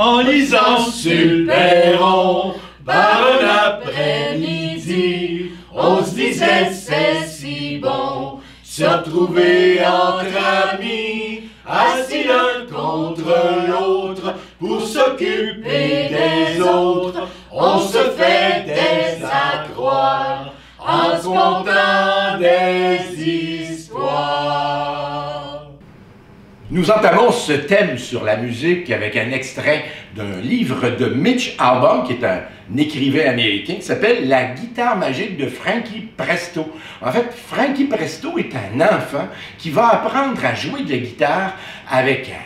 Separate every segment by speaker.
Speaker 1: en lisant sur le perron. Par un après-midi, on se disait c'est si bon se retrouver entre amis, assis l'un contre l'autre pour s'occuper des autres. On se fait des accroires en se contant des histoires.
Speaker 2: Nous entamons ce thème sur la musique avec un extrait d'un livre de Mitch Albom, qui est un écrivain américain, qui s'appelle « La guitare magique de Frankie Presto ». En fait, Frankie Presto est un enfant qui va apprendre à jouer de la guitare avec un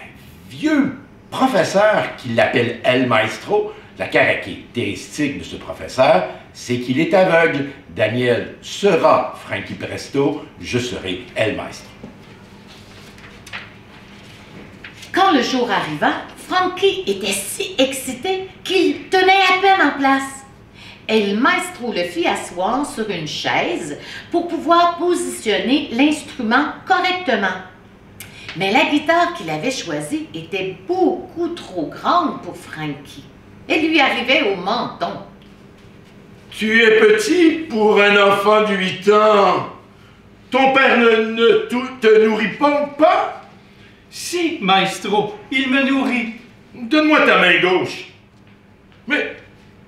Speaker 2: vieux professeur qui l'appelle El Maestro. La caractéristique de ce professeur, c'est qu'il est aveugle. Daniel sera Frankie Presto, je serai El Maestro.
Speaker 3: Quand le jour arriva, Frankie était si excité qu'il tenait à peine en place. El Maestro le fit asseoir sur une chaise pour pouvoir positionner l'instrument correctement. Mais la guitare qu'il avait choisie était beaucoup trop grande pour Frankie. Elle lui arrivait au menton.
Speaker 2: Tu es petit pour un enfant de 8 ans. Ton père ne te nourrit pas?
Speaker 1: Si, maestro, il me nourrit.
Speaker 2: Donne-moi ta main gauche. Mais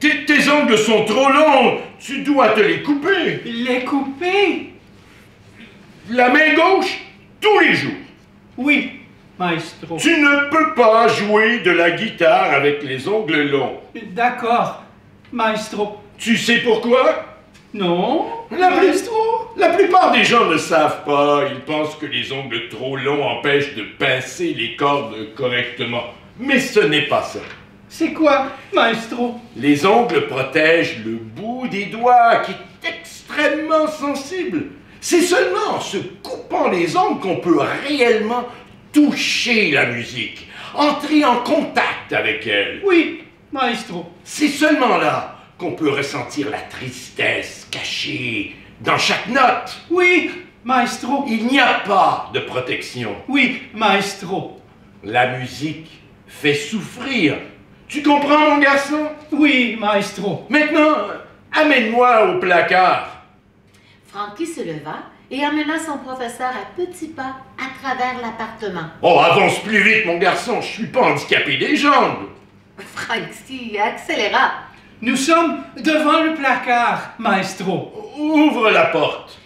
Speaker 2: tes ongles sont trop longs. Tu dois te les couper.
Speaker 1: Les couper?
Speaker 2: La main gauche, tous les jours.
Speaker 1: Oui, maestro.
Speaker 2: Tu ne peux pas jouer de la guitare avec les ongles longs.
Speaker 1: D'accord, maestro.
Speaker 2: Tu sais pourquoi?
Speaker 1: Non,
Speaker 2: La plupart des gens ne savent pas. Ils pensent que les ongles trop longs empêchent de pincer les cordes correctement. Mais ce n'est pas ça.
Speaker 1: C'est quoi, maestro?
Speaker 2: Les ongles protègent le bout des doigts qui est extrêmement sensible. C'est seulement en se coupant les ongles qu'on peut réellement toucher la musique, entrer en contact avec elle.
Speaker 1: Oui, maestro.
Speaker 2: C'est seulement là qu'on peut ressentir la tristesse cachée dans chaque note.
Speaker 1: Oui, maestro.
Speaker 2: Il n'y a pas de protection.
Speaker 1: Oui, maestro.
Speaker 2: La musique fait souffrir. Tu comprends, mon garçon?
Speaker 1: Oui, maestro.
Speaker 2: Maintenant, amène-moi au placard.
Speaker 3: Frankie se leva et emmena son professeur à petits pas à travers l'appartement.
Speaker 2: Oh, avance plus vite, mon garçon. Je suis pas handicapé des jambes.
Speaker 3: Frankie accéléra.
Speaker 1: Nous sommes devant le placard, maestro.
Speaker 2: Ouvre la porte.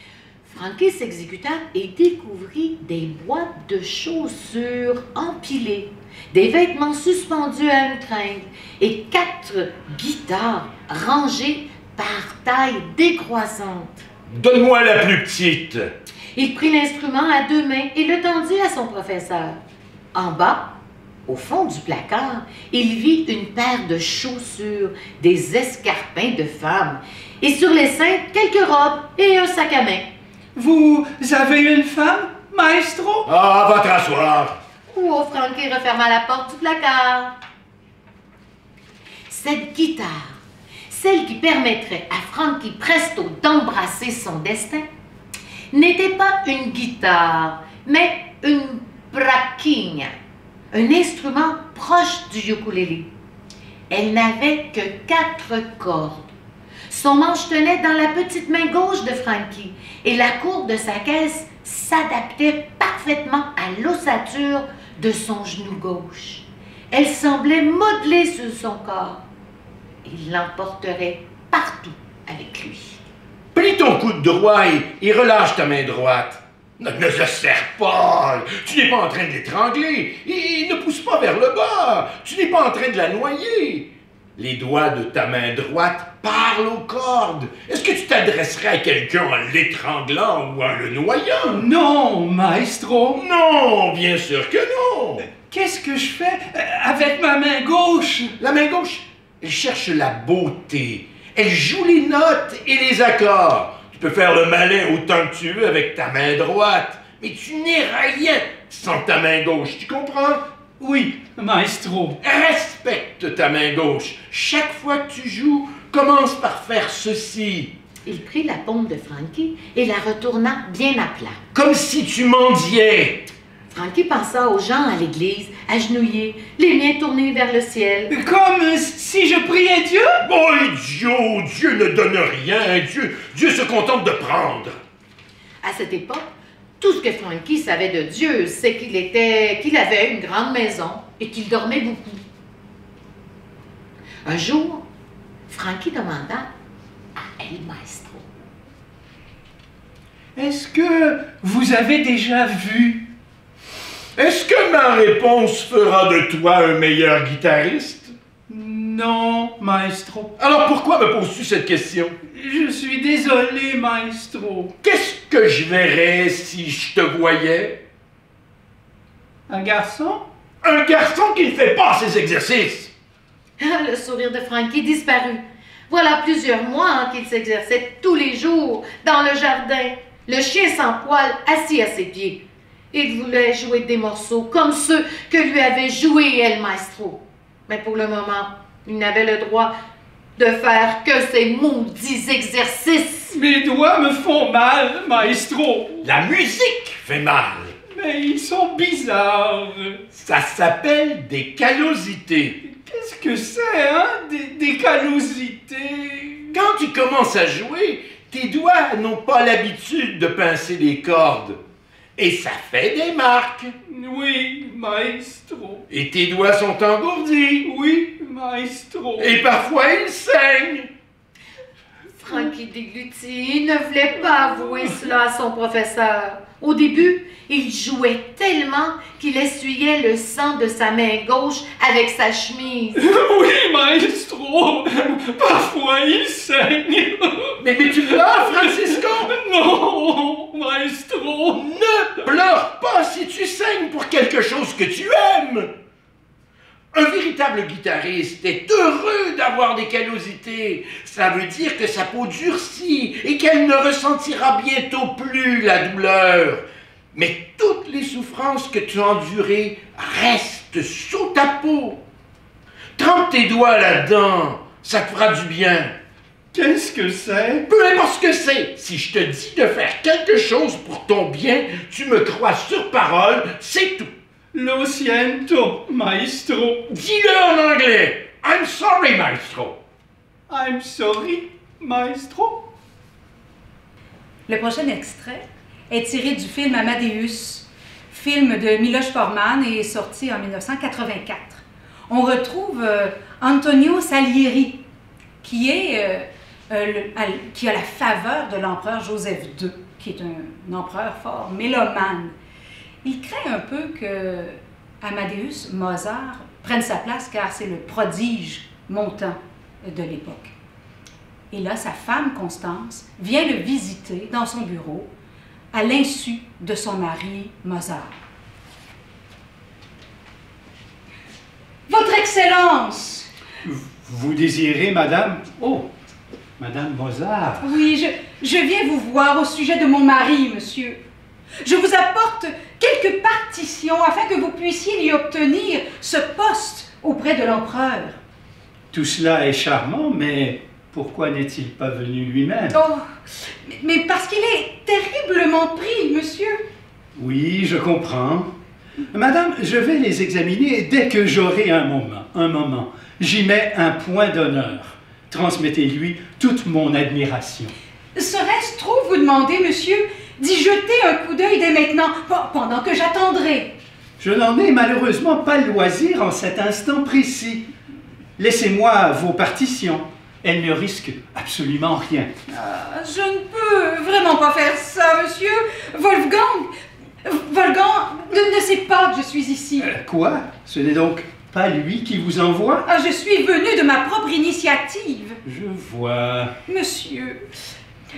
Speaker 3: Frankie s'exécuta et découvrit des boîtes de chaussures empilées, des vêtements suspendus à une tringle et 4 guitares rangées par taille décroissante.
Speaker 2: Donne-moi la plus petite.
Speaker 3: Il prit l'instrument à 2 mains et le tendit à son professeur. En bas, au fond du placard, il vit une paire de chaussures, des escarpins de femme, et sur les seins, quelques robes et un sac à main.
Speaker 1: Vous avez une femme, maestro?
Speaker 2: Ah, va te rasseoir.
Speaker 3: Oh, Frankie referma la porte du placard. Cette guitare, celle qui permettrait à Frankie Presto d'embrasser son destin, n'était pas une guitare, mais une braquinha, un instrument proche du ukulélé. Elle n'avait que 4 cordes. Son manche tenait dans la petite main gauche de Frankie et la courbe de sa caisse s'adaptait parfaitement à l'ossature de son genou gauche. Elle semblait modelée sur son corps. Il l'emporterait partout avec lui.
Speaker 2: Plie ton coude droit et relâche ta main droite. Ne se serre pas. Tu n'es pas en train de l'étrangler. Et ne pousse pas vers le bas. Tu n'es pas en train de la noyer. Les doigts de ta main droite parlent aux cordes. Est-ce que tu t'adresserais à quelqu'un en l'étranglant ou en le noyant?
Speaker 1: Non, maestro.
Speaker 2: Non, bien sûr que non.
Speaker 1: Qu'est-ce que je fais avec ma main gauche?
Speaker 2: La main gauche, elle cherche la beauté. Elle joue les notes et les accords. Tu peux faire le malin autant que tu veux avec ta main droite, mais tu n'es rien sans ta main gauche, tu comprends?
Speaker 1: Oui, maestro.
Speaker 2: Respecte ta main gauche. Chaque fois que tu joues, commence par faire ceci.
Speaker 3: Il prit la paume de Frankie et la retourna bien à plat.
Speaker 2: Comme si tu mendiais.
Speaker 3: Frankie pensa aux gens à l'église, agenouillés, les mains tournées vers le ciel.
Speaker 4: Comme si je priais Dieu?
Speaker 2: Oh, idiot! Dieu ne donne rien. Dieu se contente de prendre.
Speaker 3: À cette époque, tout ce que Frankie savait de Dieu, c'est qu'il avait une grande maison et qu'il dormait beaucoup. Un jour, Frankie demanda à El Maestro.
Speaker 4: Est-ce que vous avez déjà vu?
Speaker 2: Est-ce que ma réponse fera de toi un meilleur guitariste?
Speaker 4: Non, maestro.
Speaker 2: Alors pourquoi me poses-tu cette question?
Speaker 4: Je suis désolé, maestro.
Speaker 2: Qu'est-ce que je verrais si je te voyais?
Speaker 4: Un garçon?
Speaker 2: Un garçon qui ne fait pas ses exercices!
Speaker 3: Le sourire de Frankie disparut. Voilà plusieurs mois qu'il s'exerçait tous les jours dans le jardin, le chien sans poil assis à ses pieds. Il voulait jouer des morceaux comme ceux que lui avait joué El Maestro. Mais pour le moment, il n'avait le droit de faire que ces maudits exercices.
Speaker 4: Mes doigts me font mal, maestro.
Speaker 2: La musique fait mal.
Speaker 4: Mais ils sont bizarres.
Speaker 2: Ça s'appelle des callosités.
Speaker 4: Qu'est-ce que c'est, hein? Des callosités.
Speaker 2: Quand tu commences à jouer, tes doigts n'ont pas l'habitude de pincer les cordes. Et ça fait des marques.
Speaker 4: Oui, maestro.
Speaker 2: Et tes doigts sont engourdis.
Speaker 4: Oui, maestro.
Speaker 2: Et parfois ils saignent.
Speaker 3: Frankie déglutit. Il ne voulait pas avouer cela à son professeur. Au début, il jouait tellement qu'il essuyait le sang de sa main gauche avec sa chemise.
Speaker 4: Oui, maestro. Parfois il saigne.
Speaker 2: Mais tu pleures, Francisco?
Speaker 4: Non, maestro.
Speaker 2: Ne pleure pas si tu saignes pour quelque chose que tu aimes. Un véritable guitariste est heureux d'avoir des callosités. Ça veut dire que sa peau durcit et qu'elle ne ressentira bientôt plus la douleur. Mais toutes les souffrances que tu as endurées restent sous ta peau. Trempe tes doigts là-dedans, ça te fera du bien.
Speaker 4: Qu'est-ce que c'est?
Speaker 2: Peu importe ce que c'est, si je te dis de faire quelque chose pour ton bien, tu me crois sur parole, c'est tout.
Speaker 4: Lo siento, maestro.
Speaker 2: Dis-le en anglais. I'm sorry, maestro.
Speaker 4: I'm sorry, maestro.
Speaker 5: Le prochain extrait est tiré du film Amadeus, film de Miloš Forman et sorti en 1984. On retrouve Antonio Salieri, qui a la faveur de l'empereur Joseph II, qui est un empereur fort mélomane. Il craint un peu que Amadeus Mozart prenne sa place car c'est le prodige montant de l'époque. Et là, sa femme Constance vient le visiter dans son bureau à l'insu de son mari Mozart. Votre Excellence!
Speaker 4: Vous désirez, madame? Oh, madame Mozart.
Speaker 5: Oui, je viens vous voir au sujet de mon mari, monsieur. Je vous apporte quelques partitions afin que vous puissiez lui obtenir ce poste auprès de l'empereur.
Speaker 4: Tout cela est charmant, mais pourquoi n'est-il pas venu lui-même?
Speaker 5: Oh, mais parce qu'il est terriblement pris, monsieur.
Speaker 4: Oui, je comprends. Madame, je vais les examiner dès que j'aurai un moment. J'y mets un point d'honneur. Transmettez-lui toute mon admiration.
Speaker 5: Serait-ce trop vous demander, monsieur, d'y jeter un coup d'œil dès maintenant, pendant que j'attendrai?
Speaker 4: Je n'en ai malheureusement pas le loisir en cet instant précis. Laissez-moi vos partitions. Elles ne risquent absolument rien.
Speaker 5: Je ne peux vraiment pas faire ça, monsieur. Wolfgang ne sait pas que je suis ici.
Speaker 4: Quoi? Ce n'est donc pas lui qui vous envoie?
Speaker 5: Je suis venue de ma propre initiative.
Speaker 4: Je vois.
Speaker 5: Monsieur,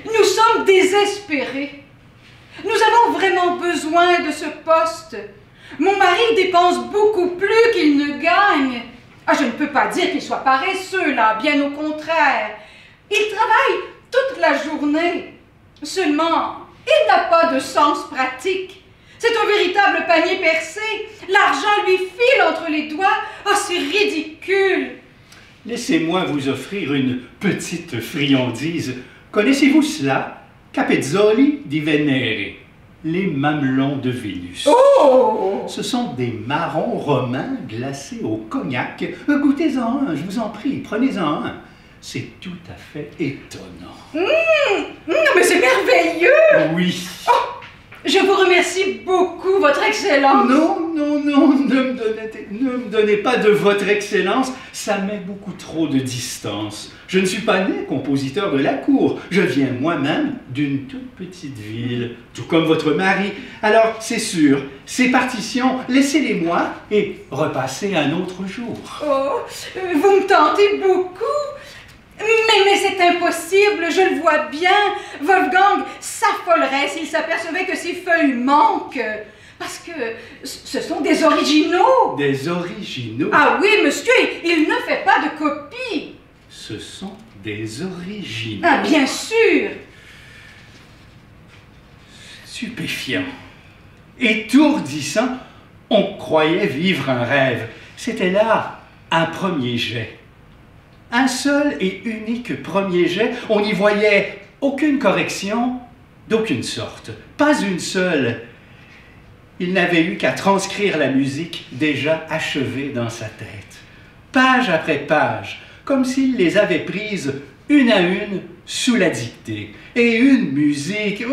Speaker 5: nous sommes désespérés. Nous avons vraiment besoin de ce poste. Mon mari dépense beaucoup plus qu'il ne gagne. Je ne peux pas dire qu'il soit paresseux, là, bien au contraire. Il travaille toute la journée. Seulement, il n'a pas de sens pratique. C'est un véritable panier percé. L'argent lui file entre les doigts. C'est ridicule.
Speaker 4: Laissez-moi vous offrir une petite friandise. Connaissez-vous cela? Capezzoli di Venere. les mamelons de Vénus.
Speaker 5: Oh!
Speaker 4: Ce sont des marrons romains glacés au cognac. Goûtez-en un, je vous en prie, prenez-en un. C'est tout à fait étonnant.
Speaker 5: Non, mais c'est merveilleux!
Speaker 4: Oui.
Speaker 5: Oh, je vous remercie beaucoup, Votre Excellence.
Speaker 4: Non, ne me donnez pas de votre excellence, ça met beaucoup trop de distance. Je ne suis pas né compositeur de la cour, je viens moi-même d'une toute petite ville, tout comme votre mari. Alors, c'est sûr, ces partitions, laissez-les-moi et repassez un autre jour.
Speaker 5: Oh, vous me tentez beaucoup. Mais c'est impossible, je le vois bien. Wolfgang s'affolerait s'il s'apercevait que ses feuilles manquent. Parce que ce sont des originaux.
Speaker 4: Des originaux?
Speaker 5: Ah oui, monsieur, il ne fait pas de copie.
Speaker 4: Ce sont des originaux.
Speaker 5: Ah, bien sûr.
Speaker 4: Stupéfiant. Étourdissant, on croyait vivre un rêve. C'était là un premier jet. Un seul et unique premier jet, on n'y voyait aucune correction d'aucune sorte, pas une seule. Il n'avait eu qu'à transcrire la musique déjà achevée dans sa tête, page après page, comme s'il les avait prises une à une sous la dictée. Et une musique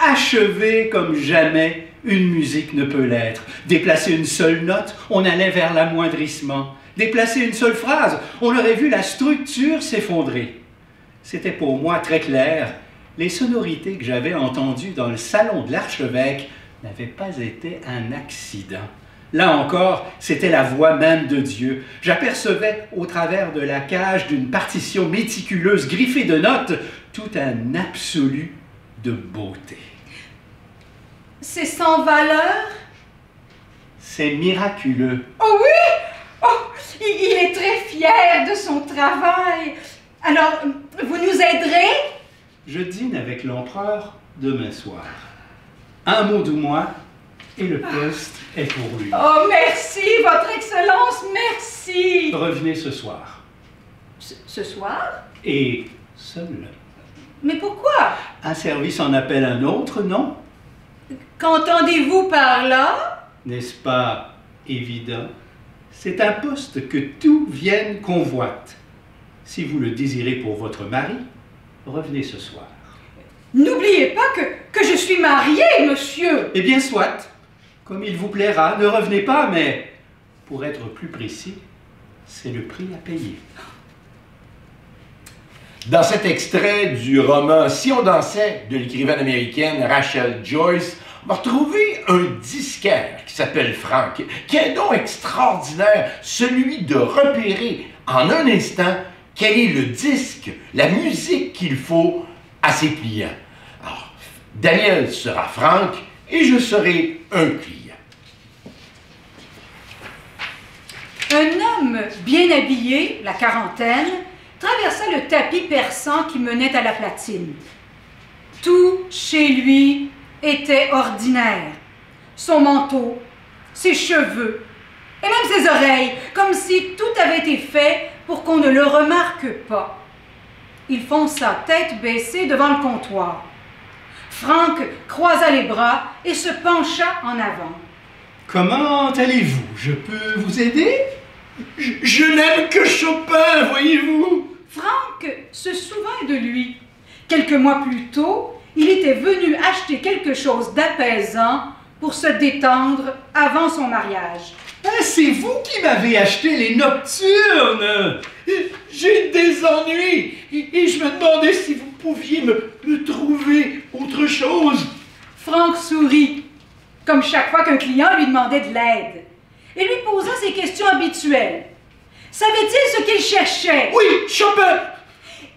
Speaker 4: achevée comme jamais une musique ne peut l'être. Déplacer une seule note, on allait vers l'amoindrissement. Déplacer une seule phrase, on aurait vu la structure s'effondrer. C'était pour moi très clair. Les sonorités que j'avais entendues dans le salon de l'archevêque n'avaient pas été un accident. Là encore, c'était la voix même de Dieu. J'apercevais au travers de la cage d'une partition méticuleuse griffée de notes tout un absolu de beauté.
Speaker 5: C'est sans valeur?
Speaker 4: C'est miraculeux.
Speaker 5: Oh oui! Oh, il est très fier de son travail. Alors, vous nous aiderez?
Speaker 4: Je dîne avec l'empereur demain soir. Un mot de moi et le poste est pour lui.
Speaker 5: Oh, merci, Votre Excellence, merci.
Speaker 4: Revenez ce soir.
Speaker 5: Ce soir?
Speaker 4: Et seul.
Speaker 5: Mais pourquoi?
Speaker 4: Un service en appelle un autre, non?
Speaker 5: Qu'entendez-vous par là?
Speaker 4: N'est-ce pas évident? C'est un poste que tout Vienne convoite. Si vous le désirez pour votre mari, revenez ce soir.
Speaker 5: N'oubliez pas que je suis mariée, monsieur.
Speaker 4: Eh bien, soit. Comme il vous plaira, ne revenez pas, mais pour être plus précis, c'est le prix à payer.
Speaker 2: Dans cet extrait du roman « Si on dansait » de l'écrivaine américaine Rachel Joyce, on va retrouver un disquaire qui s'appelle Frank, qui a un don extraordinaire, celui de repérer en un instant quel est le disque, la musique qu'il faut à ses clients. Alors, Daniel sera Frank et je serai un client.
Speaker 5: Un homme bien habillé, la quarantaine, traversa le tapis perçant qui menait à la platine. Tout chez lui était ordinaire. Son manteau, ses cheveux et même ses oreilles, comme si tout avait été fait pour qu'on ne le remarque pas. Il fonça tête baissée devant le comptoir. Frank croisa les bras et se pencha en avant.
Speaker 4: Comment allez-vous? Je peux vous aider?
Speaker 2: Je n'aime que Chopin, voyez-vous.
Speaker 5: Frank se souvint de lui. Quelques mois plus tôt, il était venu acheter quelque chose d'apaisant pour se détendre avant son mariage.
Speaker 4: Ah, c'est vous qui m'avez acheté les nocturnes!
Speaker 2: J'ai des ennuis et je me demandais si vous pouviez me trouver autre chose.
Speaker 5: Frank sourit, comme chaque fois qu'un client lui demandait de l'aide, et lui posa ses questions habituelles. Savait-il ce qu'il cherchait?
Speaker 2: Oui, Chopin!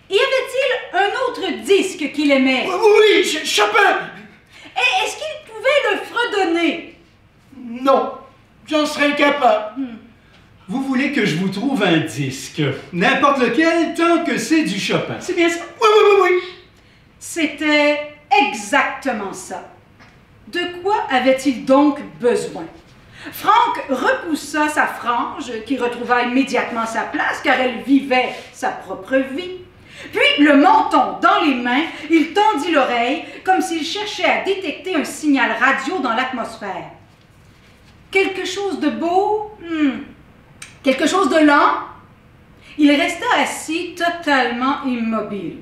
Speaker 5: Y avait-il un autre disque qu'il aimait?
Speaker 2: Oui, Chopin!
Speaker 5: Et est-ce qu'il pouvait le fredonner?
Speaker 2: Non, j'en serais incapable.
Speaker 4: Vous voulez que je vous trouve un disque, n'importe lequel, tant que c'est du Chopin. C'est bien ça?
Speaker 2: Oui.
Speaker 5: C'était exactement ça. De quoi avait-il donc besoin? Frank repoussa sa frange, qui retrouva immédiatement sa place, car elle vivait sa propre vie. Puis, le menton dans les mains, il tendit l'oreille comme s'il cherchait à détecter un signal radio dans l'atmosphère. Quelque chose de beau? Quelque chose de lent? Il resta assis totalement immobile.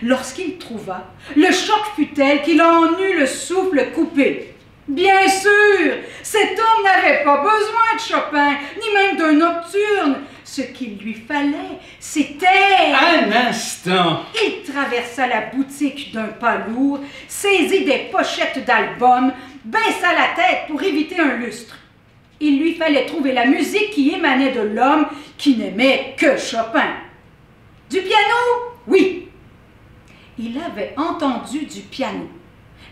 Speaker 5: Lorsqu'il trouva, le choc fut tel qu'il en eut le souffle coupé. Bien sûr, cet homme n'avait pas besoin de Chopin, ni même d'un nocturne. Ce qu'il lui fallait, c'était...
Speaker 4: Un instant!
Speaker 5: Il traversa la boutique d'un pas lourd, saisit des pochettes d'albums, baissa la tête pour éviter un lustre. Il lui fallait trouver la musique qui émanait de l'homme qui n'aimait que Chopin. Du piano? Oui. Il avait entendu du piano.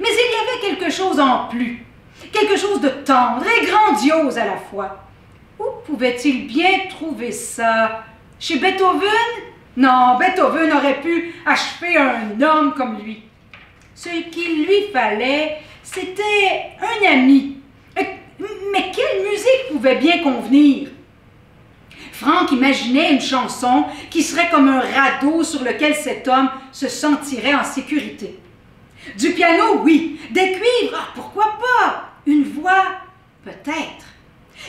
Speaker 5: Mais il y avait quelque chose en plus, quelque chose de tendre et grandiose à la fois. Où pouvait-il bien trouver ça? Chez Beethoven? Non, Beethoven aurait pu achever un homme comme lui. Ce qu'il lui fallait, c'était un ami. Mais quelle musique pouvait bien convenir? Franck imaginait une chanson qui serait comme un radeau sur lequel cet homme se sentirait en sécurité. Du piano, oui. Des cuivres, pourquoi pas? Une voix, peut-être.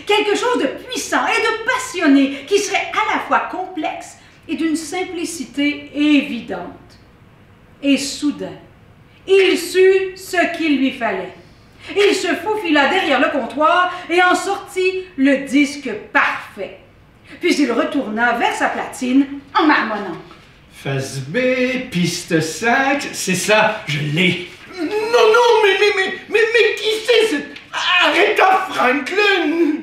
Speaker 5: Quelque chose de puissant et de passionné qui serait à la fois complexe et d'une simplicité évidente. Et soudain, il sut ce qu'il lui fallait. Il se faufila derrière le comptoir et en sortit le disque parfait. Puis il retourna vers sa platine en marmonnant.
Speaker 4: Face B, piste 5, c'est ça, je l'ai.
Speaker 2: Non, mais qui c'est cette Aretha Franklin?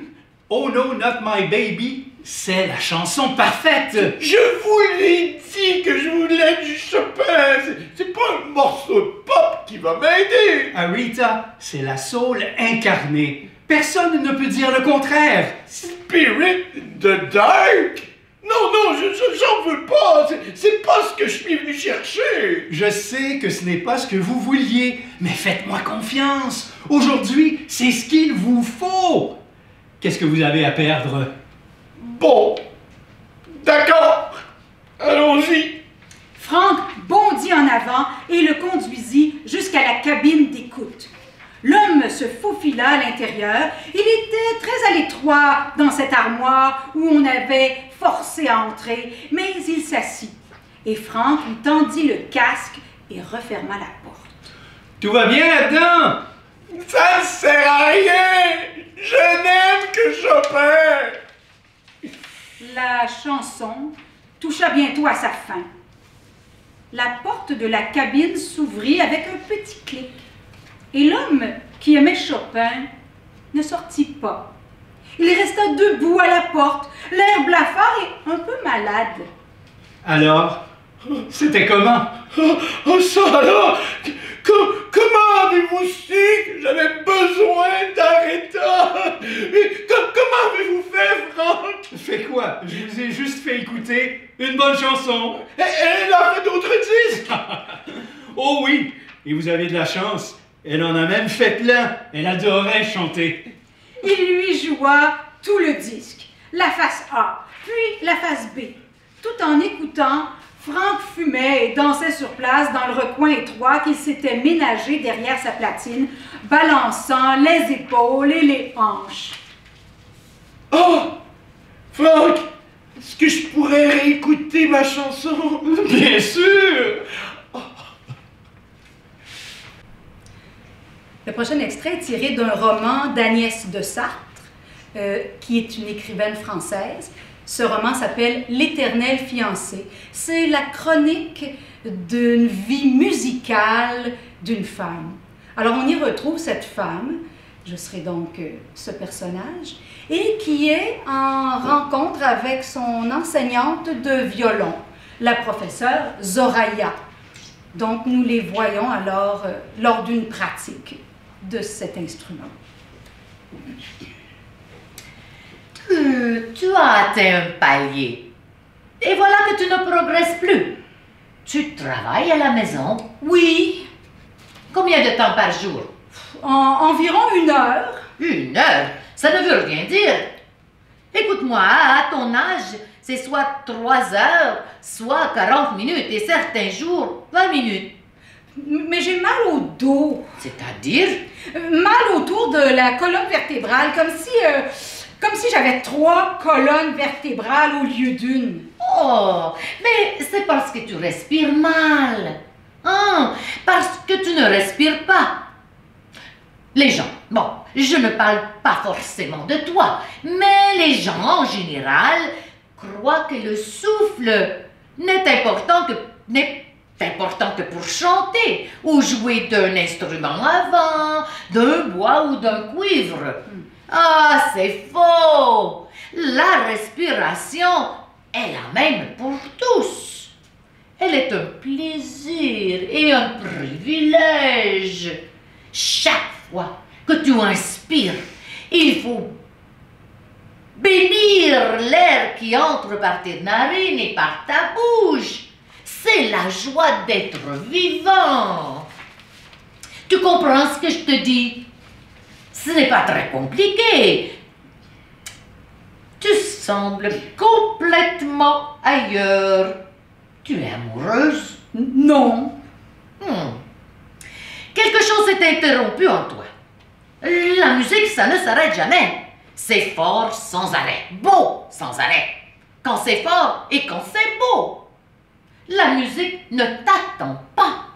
Speaker 4: Oh no, not my baby, c'est la chanson parfaite.
Speaker 2: Je vous l'ai dit que je voulais du Chopin. C'est pas un morceau de pop qui va m'aider.
Speaker 4: Aretha, c'est la soul incarnée. Personne ne peut dire le contraire.
Speaker 2: Spirit the Dark? Non, j'en veux pas. C'est pas ce que je suis venu chercher.
Speaker 4: Je sais que ce n'est pas ce que vous vouliez, mais faites-moi confiance. Aujourd'hui, c'est ce qu'il vous faut. Qu'est-ce que vous avez à perdre?
Speaker 2: Bon, d'accord. Allons-y.
Speaker 5: Franck bondit en avant et le conduisit jusqu'à la cabine d'écoute. L'homme se faufila à l'intérieur. Il était très à l'étroit dans cette armoire où on avait forcé à entrer, mais il s'assit. Et Franck lui tendit le casque et referma la porte.
Speaker 4: Tout va bien là-dedans?
Speaker 2: Ça ne sert à rien. Je n'aime que Chopin.
Speaker 5: La chanson toucha bientôt à sa fin. La porte de la cabine s'ouvrit avec un petit clic. Et l'homme qui aimait Chopin ne sortit pas. Il resta debout à la porte, l'air blafard et un peu malade.
Speaker 4: Alors, c'était comment?
Speaker 2: Ça alors? Comment avez-vous su que j'avais besoin d'Aretha? Comment avez-vous fait, Franck?
Speaker 4: Fait quoi? Je vous ai juste fait écouter une bonne chanson.
Speaker 2: Elle a fait d'autres disques?
Speaker 4: Oh oui, et vous avez de la chance. Elle en a même fait plein. Elle adorait chanter.
Speaker 5: Il lui joua tout le disque, la face A, puis la face B. Tout en écoutant, Franck fumait et dansait sur place dans le recoin étroit qu'il s'était ménagé derrière sa platine, balançant les épaules et les hanches.
Speaker 2: Oh! Franck, est-ce que je pourrais réécouter ma chanson?
Speaker 4: Bien sûr!
Speaker 5: Le prochain extrait est tiré d'un roman d'Agnès de Sarthe, qui est une écrivaine française. Ce roman s'appelle « L'éternel fiancé ». C'est la chronique d'une vie musicale d'une femme. Alors on y retrouve cette femme, je serai donc ce personnage, et qui est en rencontre avec son enseignante de violon, la professeure Zoraya. Donc nous les voyons alors lors d'une pratique de cet instrument.
Speaker 3: Tu as atteint un palier. Et voilà que tu ne progresses plus. Tu travailles à la maison?
Speaker 5: Oui.
Speaker 3: Combien de temps par jour?
Speaker 5: Environ 1 heure.
Speaker 3: 1 heure? Ça ne veut rien dire. Écoute-moi, à ton âge, c'est soit 3 heures, soit 40 minutes, et certains jours, 20 minutes.
Speaker 5: Mais j'ai mal au dos.
Speaker 3: C'est-à-dire?
Speaker 5: Mal autour de la colonne vertébrale, comme si j'avais 3 colonnes vertébrales au lieu d'une.
Speaker 3: Oh, mais c'est parce que tu respires mal. Hein, parce que tu ne respires pas. Les gens, bon, je ne parle pas forcément de toi, mais les gens en général croient que le souffle n'est important que pour chanter ou jouer d'un instrument à vent, d'un bois ou d'un cuivre. Ah, c'est faux! La respiration est la même pour tous. Elle est un plaisir et un privilège. Chaque fois que tu inspires, il faut bénir l'air qui entre par tes narines et par ta bouche. C'est la joie d'être vivant. Tu comprends ce que je te dis? Ce n'est pas très compliqué. Tu sembles complètement ailleurs. Tu es amoureuse?
Speaker 5: Non.
Speaker 3: Quelque chose s'est interrompu en toi. La musique, ça ne s'arrête jamais. C'est fort sans arrêt, beau sans arrêt. Quand c'est fort et quand c'est beau. La musique ne t'attend pas.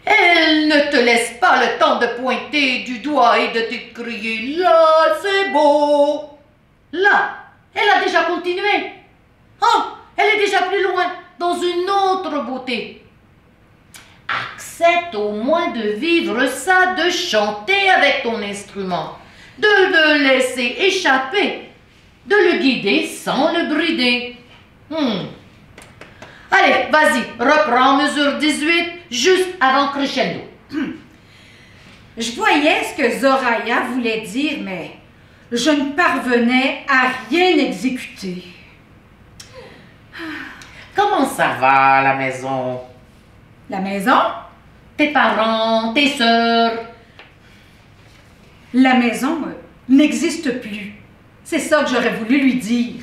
Speaker 3: Elle ne te laisse pas le temps de pointer du doigt et de te crier « Là, c'est beau !» Là, elle a déjà continué. Oh, elle est déjà plus loin, dans une autre beauté. Accepte au moins de vivre ça, de chanter avec ton instrument, de le laisser échapper, de le guider sans le brider. Allez, vas-y, reprends mesure 18, juste avant crescendo.
Speaker 5: Je voyais ce que Zoraya voulait dire, mais je ne parvenais à rien exécuter.
Speaker 3: Comment ça va à la maison?
Speaker 5: La maison?
Speaker 3: Tes parents, tes sœurs?
Speaker 5: La maison n'existe plus. C'est ça que j'aurais voulu lui dire.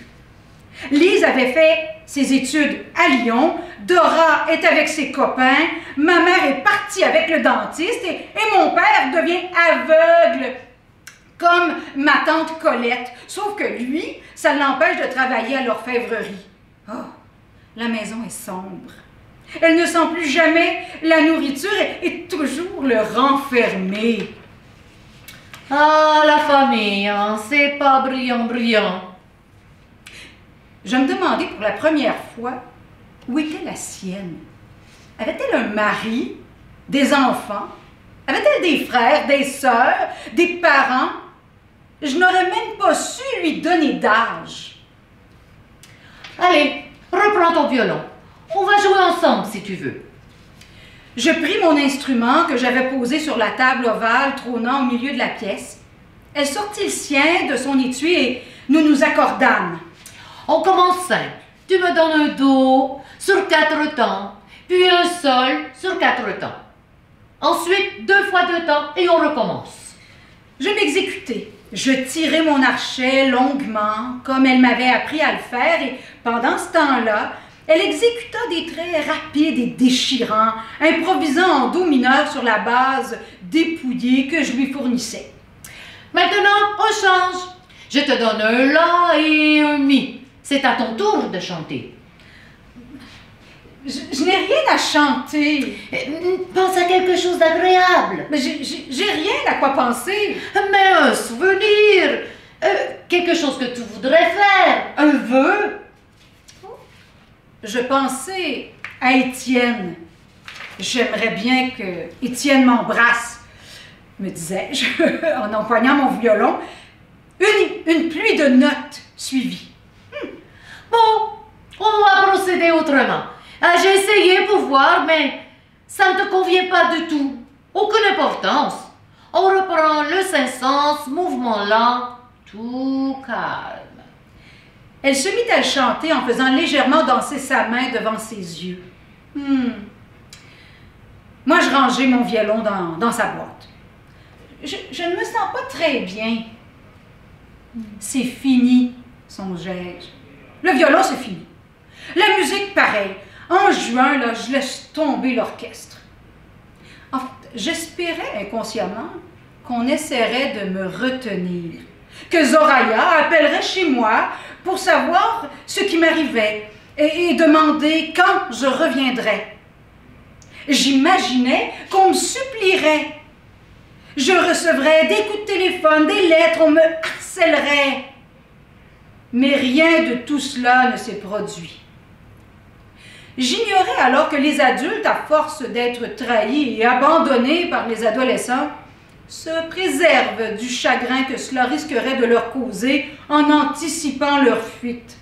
Speaker 5: Lise avait fait ses études à Lyon, Dora est avec ses copains, ma mère est partie avec le dentiste et mon père devient aveugle, comme ma tante Colette. Sauf que lui, ça l'empêche de travailler à l'orfèvrerie. Oh, la maison est sombre. Elle ne sent plus jamais la nourriture et toujours le renfermer.
Speaker 3: Ah, la famille, hein, c'est pas brillant.
Speaker 5: Je me demandais pour la première fois où était la sienne. Avait-elle un mari, des enfants? Avait-elle des frères, des sœurs, des parents? Je n'aurais même pas su lui donner d'âge.
Speaker 3: Allez, reprends ton violon. On va jouer ensemble si tu veux.
Speaker 5: Je pris mon instrument que j'avais posé sur la table ovale trônant au milieu de la pièce. Elle sortit le sien de son étui et nous nous accordâmes.
Speaker 3: On commence simple. Tu me donnes un do sur 4 temps, puis un sol sur 4 temps. Ensuite, 2 fois 2 temps et on recommence.
Speaker 5: Je m'exécutais. Je tirais mon archet longuement, comme elle m'avait appris à le faire, et pendant ce temps-là, elle exécuta des traits rapides et déchirants, improvisant en do mineur sur la base dépouillée que je lui fournissais.
Speaker 3: Maintenant, on change. Je te donne un la et un mi. C'est à ton tour de chanter.
Speaker 5: Je n'ai rien à chanter.
Speaker 3: Pense à quelque chose d'agréable.
Speaker 5: Mais j'ai rien à quoi penser.
Speaker 3: Mais un souvenir. Quelque chose que tu voudrais faire. Un vœu.
Speaker 5: Je pensais à Étienne. J'aimerais bien que Étienne m'embrasse, me disais-je, en empoignant mon violon. Une pluie de notes suivit.
Speaker 3: Bon, on va procéder autrement. J'ai essayé pour voir, mais ça ne te convient pas du tout. Aucune importance. On reprend le 500, mouvement lent, tout calme.
Speaker 5: Elle se mit à chanter en faisant légèrement danser sa main devant ses yeux. Moi, je rangeais mon violon dans sa boîte. Je ne me sens pas très bien. C'est fini, songeais-je. Le violon, c'est fini. La musique, pareil. En juin, là, je laisse tomber l'orchestre. En fait, j'espérais inconsciemment qu'on essaierait de me retenir, que Zoraya appellerait chez moi pour savoir ce qui m'arrivait et demander quand je reviendrais. J'imaginais qu'on me supplierait. Je recevrais des coups de téléphone, des lettres, on me harcèlerait. Mais rien de tout cela ne s'est produit. J'ignorais alors que les adultes, à force d'être trahis et abandonnés par les adolescents, se préservent du chagrin que cela risquerait de leur causer en anticipant leur fuite.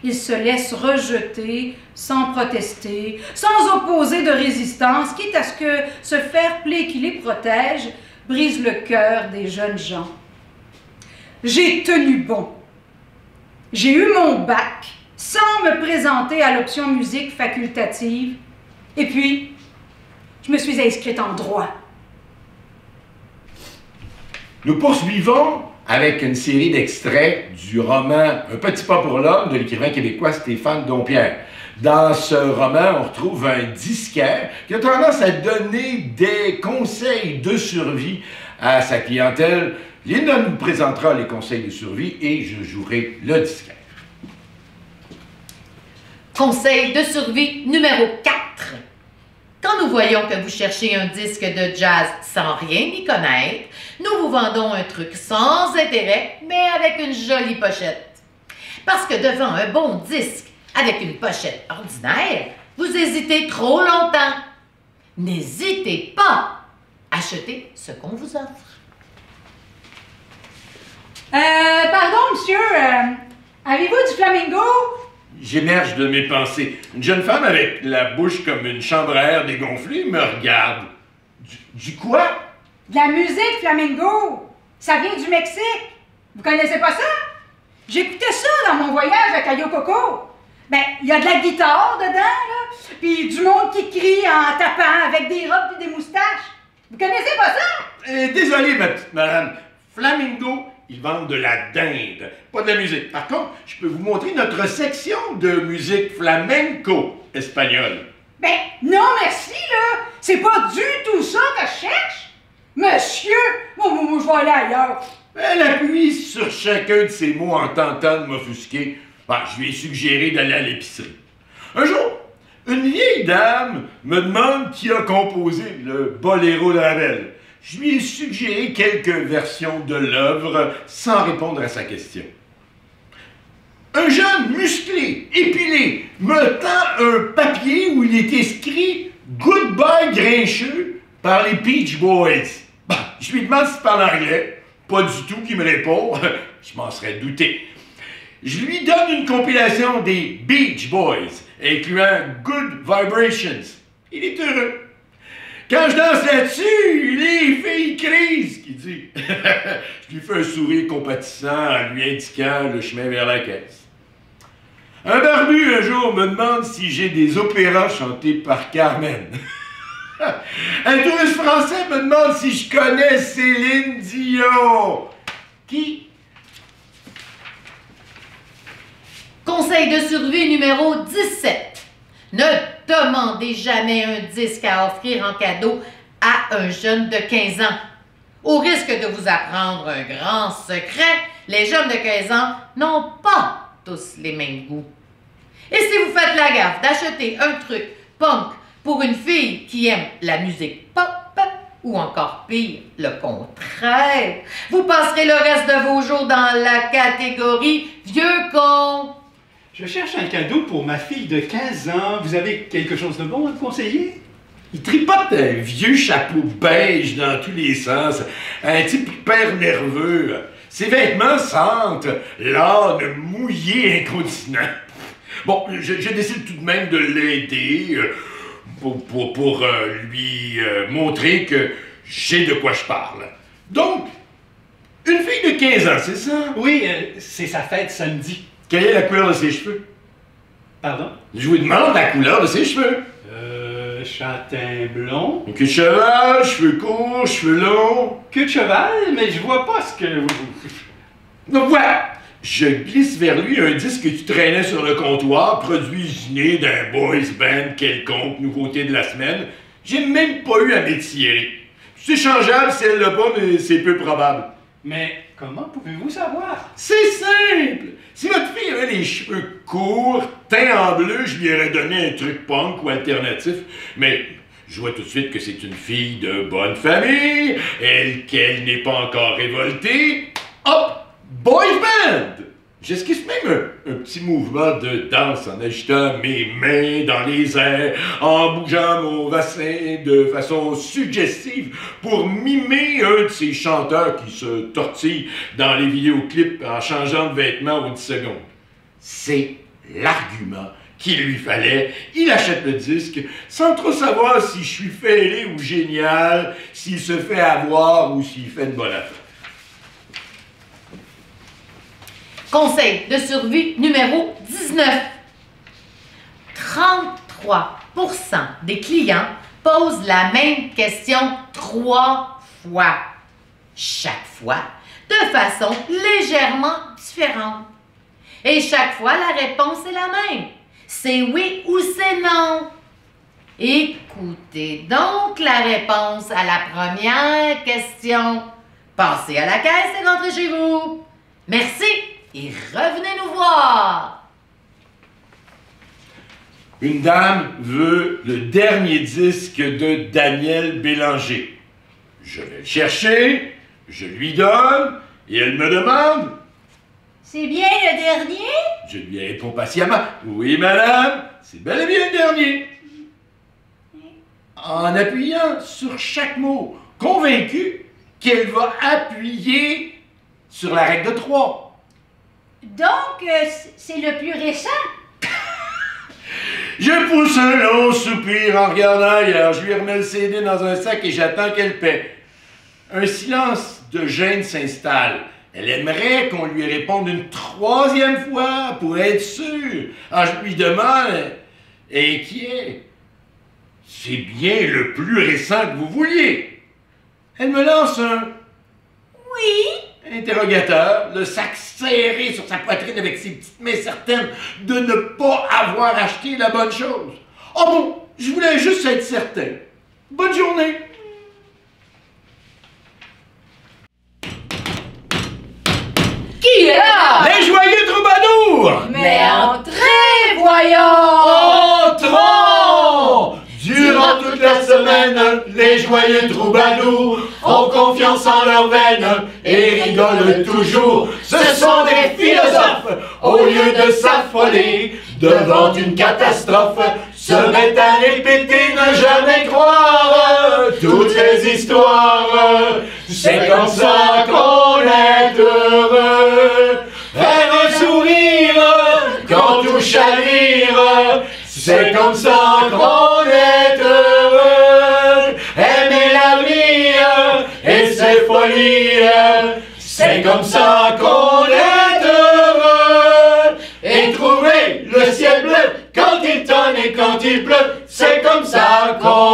Speaker 5: Ils se laissent rejeter sans protester, sans opposer de résistance, quitte à ce que ce fair-play qui les protège brise le cœur des jeunes gens. J'ai tenu bon. J'ai eu mon bac sans me présenter à l'option musique facultative. Et puis, je me suis inscrite en droit.
Speaker 2: Nous poursuivons avec une série d'extraits du roman Un petit pas pour l'homme de l'écrivain québécois Stéphane Dompierre. Dans ce roman, on retrouve un disquaire qui a tendance à donner des conseils de survie à sa clientèle. Linda nous présentera les conseils de survie et je jouerai le disquaire.
Speaker 3: Conseil de survie numéro 4. Quand nous voyons que vous cherchez un disque de jazz sans rien y connaître, nous vous vendons un truc sans intérêt, mais avec une jolie pochette. Parce que devant un bon disque avec une pochette ordinaire, vous hésitez trop longtemps. N'hésitez pas. Achetez ce qu'on vous offre.
Speaker 5: Pardon, monsieur, avez-vous du flamingo?
Speaker 2: J'émerge de mes pensées. Une jeune femme avec la bouche comme une chambre à air dégonflée me regarde. Du quoi?
Speaker 5: De la musique flamingo. Ça vient du Mexique. Vous connaissez pas ça? J'écoutais ça dans mon voyage à Cayo Coco. Ben, il y a de la guitare dedans, là, puis du monde qui crie en tapant avec des robes et des moustaches. Vous connaissez pas ça?
Speaker 2: Désolé, ma petite madame. Flamingo, ils vendent de la dinde, pas de la musique. Par contre, je peux vous montrer notre section de musique flamenco espagnole.
Speaker 5: Ben, non merci, là. C'est pas du tout ça que je cherche. Monsieur, moi, je vais aller ailleurs.
Speaker 2: Elle appuie sur chacun de ses mots en tentant de m'offusquer. Je lui ai suggéré d'aller à l'épicerie. Un jour, une vieille dame me demande qui a composé le Boléro de Ravel. Je lui ai suggéré quelques versions de l'œuvre sans répondre à sa question. Un jeune musclé, épilé, me tend un papier où il est écrit « Goodbye Grincheux » par les Beach Boys. Je lui demande s'il parle anglais. Pas du tout qu'il me répond. Je m'en serais douté. Je lui donne une compilation des Beach Boys, incluant Good Vibrations. Il est heureux. Quand je danse là-dessus, les filles crisent, qu'il dit. Je lui fais un sourire compatissant en lui indiquant le chemin vers la caisse. Un barbu, un jour, me demande si j'ai des opéras chantés par Carmen. Un touriste français me demande si je connais Céline Dion. Qui?
Speaker 3: Conseil de survie numéro 17. Ne demandez jamais un disque à offrir en cadeau à un jeune de 15 ans. Au risque de vous apprendre un grand secret, les jeunes de 15 ans n'ont pas tous les mêmes goûts. Et si vous faites la gaffe d'acheter un truc punk pour une fille qui aime la musique pop, ou encore pire, le contraire, vous passerez le reste de vos jours dans la catégorie « vieux con ».
Speaker 4: Je cherche un cadeau pour ma fille de 15 ans. Vous avez quelque chose de bon à me conseiller?
Speaker 2: Il tripote un vieux chapeau beige dans tous les sens, un type hyper nerveux. Ses vêtements sentent l'âne mouillé incontinent. Bon, je décide tout de même de l'aider pour lui montrer que je sais de quoi je parle. Donc, une fille de 15 ans, c'est ça?
Speaker 4: Oui, c'est sa fête samedi.
Speaker 2: Quelle est la couleur de ses cheveux?
Speaker 4: Pardon?
Speaker 2: Je vous demande la couleur de ses cheveux.
Speaker 4: châtain blond.
Speaker 2: Queue de cheval, cheveux courts, cheveux longs.
Speaker 4: Queue de cheval, mais je vois pas ce que vous...
Speaker 2: Donc voilà! Je glisse vers lui un disque que tu traînais sur le comptoir, produit usiné d'un boys band quelconque, nouveauté de la semaine. J'ai même pas eu à m'étirer. C'est changeable si elle l'a pas, mais c'est peu probable.
Speaker 4: Mais comment pouvez-vous savoir?
Speaker 2: C'est simple! Si votre fille avait les cheveux courts, teints en bleu, je lui aurais donné un truc punk ou alternatif. Mais je vois tout de suite que c'est une fille de bonne famille, qu'elle n'est pas encore révoltée. Hop! Boys band! J'esquisse même un petit mouvement de danse en agitant mes mains dans les airs, en bougeant mon bassin de façon suggestive pour mimer un de ces chanteurs qui se tortillent dans les vidéoclips en changeant de vêtements aux 10 secondes. C'est l'argument qu'il lui fallait. Il achète le disque sans trop savoir si je suis fêlé ou génial, s'il se fait avoir ou s'il fait une bonne affaire.
Speaker 3: Conseil de survie numéro 19. 33% des clients posent la même question 3 fois. Chaque fois, de façon légèrement différente. Et chaque fois, la réponse est la même. C'est oui ou c'est non. Écoutez donc la réponse à la première question. Passez à la caisse et rentrez chez vous. Merci. Et revenez nous voir!
Speaker 2: Une dame veut le dernier disque de Daniel Bélanger. Je vais le chercher, je lui donne, et elle me demande...
Speaker 5: C'est bien le dernier?
Speaker 2: Je lui réponds patiemment, oui madame, c'est bel et bien le dernier. En appuyant sur chaque mot, convaincu qu'elle va appuyer sur la règle de 3.
Speaker 5: Donc, c'est le plus récent?
Speaker 2: Je pousse un long soupir en regardant ailleurs. Je lui remets le CD dans un sac et j'attends qu'elle paie. Un silence de gêne s'installe. Elle aimerait qu'on lui réponde une 3e fois pour être sûre. Alors je lui demande, inquiet, c'est bien le plus récent que vous vouliez. Elle me lance un
Speaker 5: Oui.
Speaker 2: interrogateur, le sac serré sur sa poitrine avec ses petites mains certaines de ne pas avoir acheté la bonne chose. Oh bon, je voulais juste être certain. Bonne journée.
Speaker 3: Qui est là?
Speaker 2: Les joyeux troubadours!
Speaker 3: Mais entrez, voyons!
Speaker 1: Entrons! Durant toute la semaine, les joyeux troubadours ont confiance en leurs veines et rigolent toujours. Ce sont des philosophes, au lieu de s'affoler devant une catastrophe, se mettent à répéter, ne jamais croire toutes les histoires. C'est comme ça qu'on est heureux. Faire un sourire quand tout chavire, c'est comme ça qu'on est heureux. Aimer la vie et ses folies, c'est comme ça qu'on est heureux. Et trouver le ciel bleu quand il tonne et quand il pleut, c'est comme ça qu'on